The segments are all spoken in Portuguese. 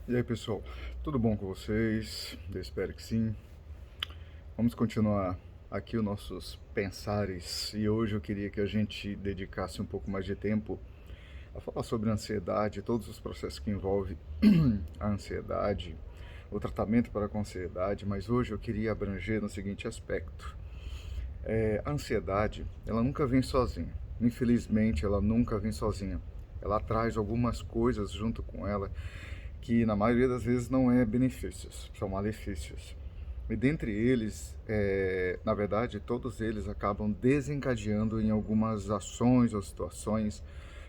E aí, pessoal, tudo bom com vocês? Eu espero que sim. Vamos continuar aqui os nossos pensares e hoje eu queria que a gente dedicasse um pouco mais de tempo a falar sobre a ansiedade, todos os processos que envolvem a ansiedade, o tratamento para a ansiedade, mas hoje eu queria abranger no seguinte aspecto. A ansiedade, ela nunca vem sozinha. Infelizmente, ela nunca vem sozinha. Ela traz algumas coisas junto com ela que na maioria das vezes não é benefícios, são malefícios. E dentre eles, na verdade, todos eles acabam desencadeando em algumas ações ou situações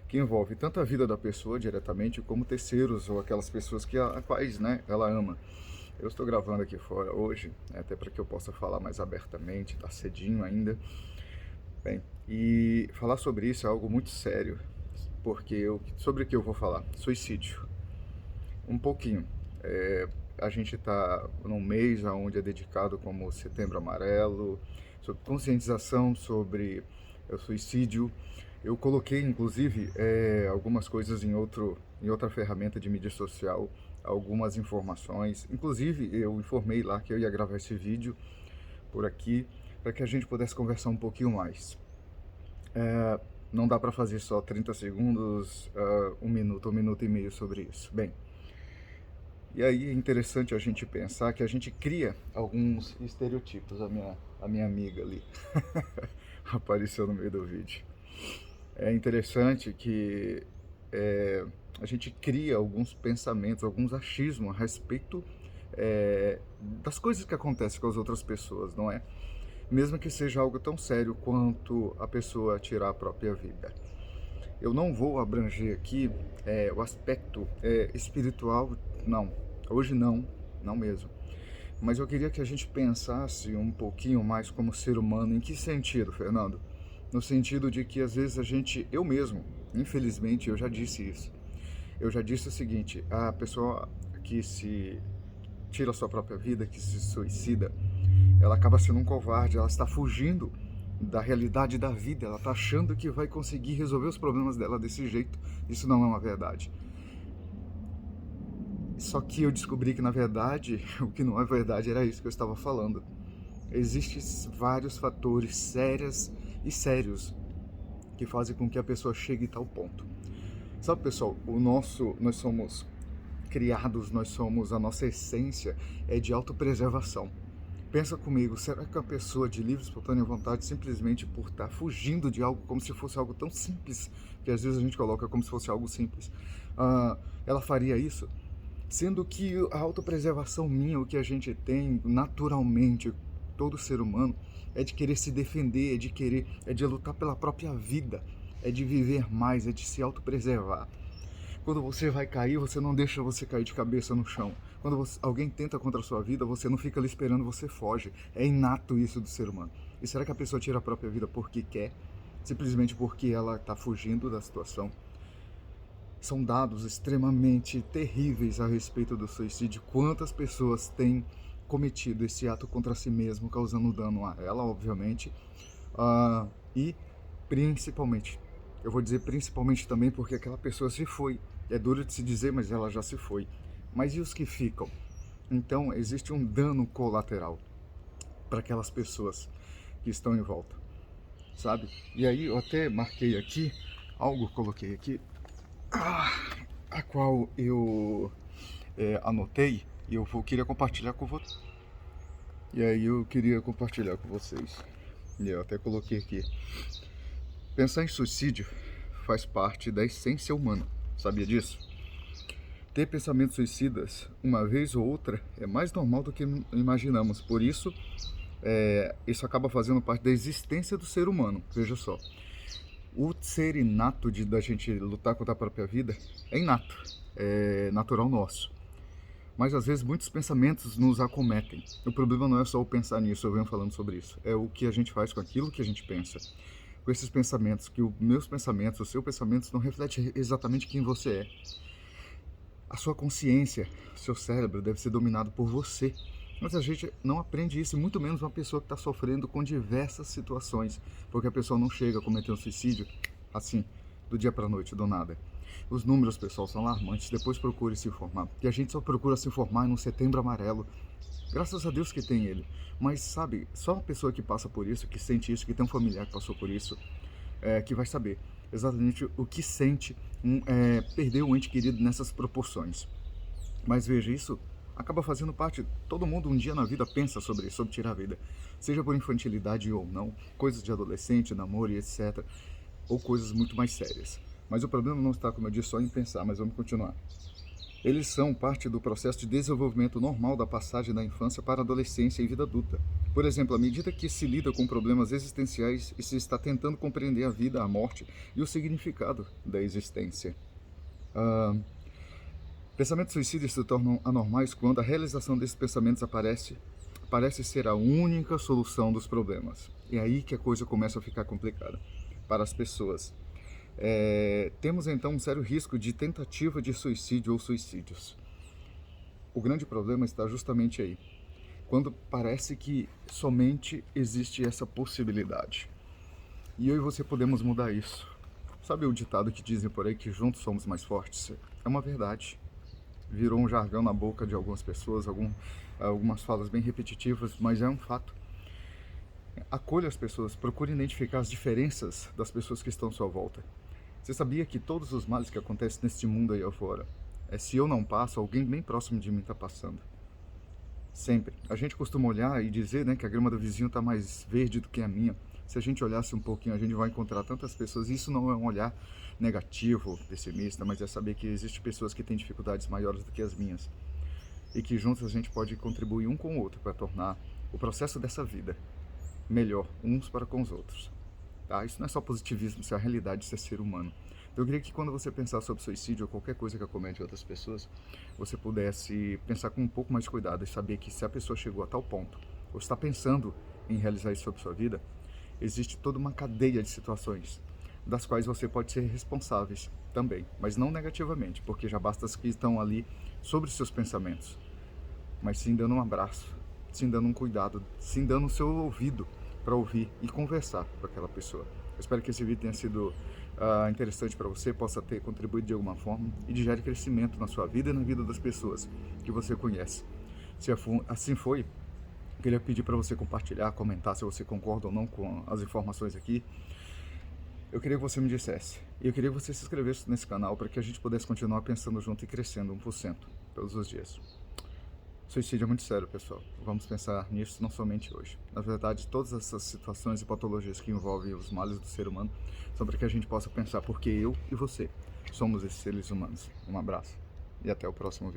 que envolvem tanto a vida da pessoa diretamente, como terceiros ou aquelas pessoas que a quais, né, ela ama. Eu estou gravando aqui fora hoje, até para que eu possa falar mais abertamente, tá cedinho ainda. Bem, e falar sobre isso é algo muito sério, porque sobre o que eu vou falar? Suicídio. Um pouquinho. A gente está num mês onde é dedicado como Setembro Amarelo, sobre conscientização sobre o suicídio. Eu coloquei, inclusive, algumas coisas em outra ferramenta de mídia social, algumas informações. Inclusive, eu informei lá que eu ia gravar esse vídeo por aqui, para que a gente pudesse conversar um pouquinho mais. Não dá para fazer só 30 segundos, um minuto e meio sobre isso. Bem, e aí é interessante a gente pensar que a gente cria alguns estereotipos. A minha amiga ali apareceu no meio do vídeo. É interessante que é, a gente cria alguns pensamentos, alguns achismos a respeito das coisas que acontecem com as outras pessoas, não é? Mesmo que seja algo tão sério quanto a pessoa tirar a própria vida. Eu não vou abranger aqui o aspecto espiritual, não. Hoje não, não mesmo. Mas eu queria que a gente pensasse um pouquinho mais como ser humano. Em que sentido, Fernando? No sentido de que às vezes eu mesmo, infelizmente, eu já disse isso. Eu já disse o seguinte: a pessoa que se tira a sua própria vida, que se suicida, ela acaba sendo um covarde, ela está fugindo da realidade da vida, ela está achando que vai conseguir resolver os problemas dela desse jeito. Isso não é uma verdade. Só que eu descobri que, na verdade, o que não é verdade era isso que eu estava falando. Existem vários fatores sérios que fazem com que a pessoa chegue a tal ponto. Sabe, pessoal, nós somos criados, a nossa essência é de autopreservação. Pensa comigo, será que a pessoa de livre e espontânea vontade, simplesmente por estar fugindo de algo como se fosse algo tão simples, que às vezes a gente coloca como se fosse algo simples, ela faria isso? Sendo que a autopreservação minha, o que a gente tem naturalmente, todo ser humano, é de querer se defender, é de lutar pela própria vida, é de viver mais, é de se autopreservar. Quando você vai cair, você não deixa você cair de cabeça no chão. Quando alguém tenta contra a sua vida, você não fica ali esperando, você foge. É inato isso do ser humano. E será que a pessoa tira a própria vida porque quer? Simplesmente porque ela está fugindo da situação? São dados extremamente terríveis a respeito do suicídio. Quantas pessoas têm cometido esse ato contra si mesmo, causando dano a ela, obviamente, e principalmente, eu vou dizer principalmente também porque aquela pessoa se foi. É duro de se dizer, mas ela já se foi. Mas e os que ficam? Então, existe um dano colateral para aquelas pessoas que estão em volta, sabe? E aí eu até marquei aqui, algo coloquei aqui, a qual eu anotei e queria compartilhar com vocês. E aí eu queria compartilhar com vocês. E eu até coloquei aqui. Pensar em suicídio faz parte da essência humana. Sabia disso? Ter pensamentos suicidas uma vez ou outra é mais normal do que imaginamos. Por isso, isso acaba fazendo parte da existência do ser humano. Veja só. O ser inato da gente lutar contra a própria vida é inato, é natural nosso. Mas às vezes muitos pensamentos nos acometem. O problema não é só o pensar nisso, eu venho falando sobre isso. É o que a gente faz com aquilo que a gente pensa. Com esses pensamentos, que os meus pensamentos, os seus pensamentos não refletem exatamente quem você é. A sua consciência, seu cérebro deve ser dominado por você. Mas a gente não aprende isso, e muito menos uma pessoa que está sofrendo com diversas situações, porque a pessoa não chega a cometer um suicídio assim, do dia para a noite, do nada. Os números, pessoal, são alarmantes. Depois procure se informar. E a gente só procura se informar no Setembro Amarelo. Graças a Deus que tem ele. Mas, sabe, só uma pessoa que passa por isso, que sente isso, que tem um familiar que passou por isso, que vai saber exatamente o que sente perder um ente querido nessas proporções. Mas veja, isso acaba fazendo parte. Todo mundo um dia na vida pensa sobre isso, sobre tirar a vida. Seja por infantilidade ou não, coisas de adolescente, namoro e etc. Ou coisas muito mais sérias. Mas o problema não está, como eu disse, só em pensar, mas vamos continuar. Eles são parte do processo de desenvolvimento normal da passagem da infância para a adolescência e vida adulta. Por exemplo, à medida que se lida com problemas existenciais e se está tentando compreender a vida, a morte e o significado da existência. Pensamentos suicidas se tornam anormais quando a realização desses pensamentos parece ser a única solução dos problemas. É aí que a coisa começa a ficar complicada para as pessoas. Temos então um sério risco de tentativa de suicídio ou suicídios. O grande problema está justamente aí, quando parece que somente existe essa possibilidade. E eu e você podemos mudar isso. Sabe o ditado que dizem por aí que juntos somos mais fortes? É uma verdade. Virou um jargão na boca de algumas pessoas, algumas falas bem repetitivas, mas é um fato. Acolha as pessoas, procure identificar as diferenças das pessoas que estão à sua volta. Você sabia que todos os males que acontecem neste mundo aí afora, se eu não passo, alguém bem próximo de mim está passando. Sempre. A gente costuma olhar e dizer, né, que a grama do vizinho está mais verde do que a minha. Se a gente olhasse um pouquinho, a gente vai encontrar tantas pessoas. Isso não é um olhar negativo, pessimista, mas é saber que existem pessoas que têm dificuldades maiores do que as minhas. E que juntos a gente pode contribuir um com o outro para tornar o processo dessa vida melhor, uns para com os outros. Tá? Isso não é só positivismo, isso é a realidade de ser ser humano. Eu queria que quando você pensar sobre suicídio ou qualquer coisa que acomete outras pessoas, você pudesse pensar com um pouco mais de cuidado e saber que se a pessoa chegou a tal ponto, ou está pensando em realizar isso sobre sua vida, existe toda uma cadeia de situações das quais você pode ser responsável também, mas não negativamente, porque já basta as que estão ali sobre os seus pensamentos, mas sim dando um abraço, sim dando um cuidado, sim dando o seu ouvido para ouvir e conversar com aquela pessoa. Eu espero que esse vídeo tenha sido interessante para você, possa ter contribuído de alguma forma e gere crescimento na sua vida e na vida das pessoas que você conhece. Se assim foi, queria pedir para você compartilhar, comentar se você concorda ou não com as informações aqui. Eu queria que você me dissesse. E eu queria que você se inscrevesse nesse canal para que a gente pudesse continuar pensando junto e crescendo 1% todos os dias. Suicídio é muito sério, pessoal. Vamos pensar nisso não somente hoje. Na verdade, todas essas situações e patologias que envolvem os males do ser humano são para que a gente possa pensar porque eu e você somos esses seres humanos. Um abraço e até o próximo vídeo.